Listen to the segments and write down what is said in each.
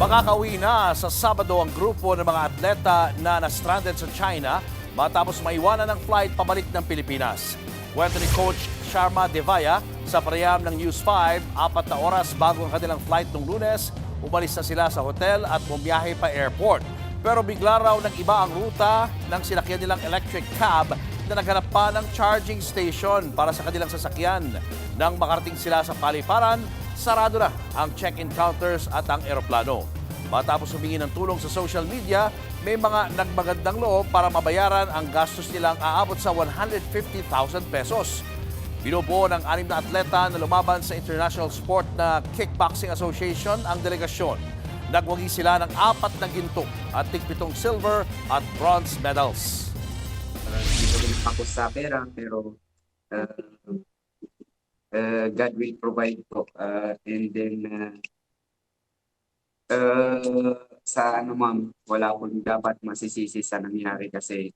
Makakauwi na sa Sabado ang grupo ng mga atleta na na-stranded sa China matapos maiwanan ng flight pabalik ng Pilipinas. Kwento ni Coach Sharma Devaya sa panayam ng News 5, 4 na oras bago ang kanilang flight nung Lunes, umalis na sila sa hotel at bumiyahe pa airport. Pero bigla raw ng iba ang ruta ng sinakyan nilang electric cab na naghanap pa ng charging station para sa kanilang sasakyan. Nang makarating sila sa paliparan, sarado na ang check-in counters at ang eroplano. Matapos humingi ng tulong sa social media, may mga nagmagandang loob para mabayaran ang gastos nilang aabot sa 150,000 pesos. Binubuo ng 6 na atleta na lumaban sa International Sport na Kickboxing Association ang delegasyon. Nagwagi sila ng 4 na ginto at 7 silver at bronze medals. Hindi ko rin ako sa pera, pero God will provide po. And then, sa ano ma'am, wala akong dapat masisisi sa nangyari kasi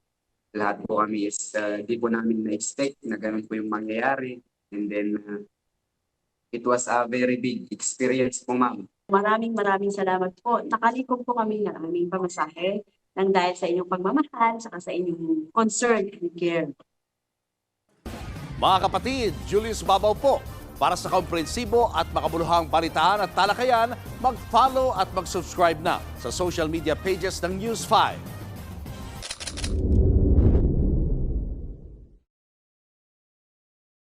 lahat po kami is, di po namin na-expect na ganun po yung mangyayari. And then, it was a very big experience po ma'am. Maraming salamat po. Nakalikom po kami ng aming pamasahe nang dahil sa inyong pagmamahal saka sa inyong concern and care. Mga kapatid, Julius Babaw po. Para sa komprehensibo at makabuluhang balitaan at talakayan, mag-follow at mag-subscribe na sa social media pages ng News 5.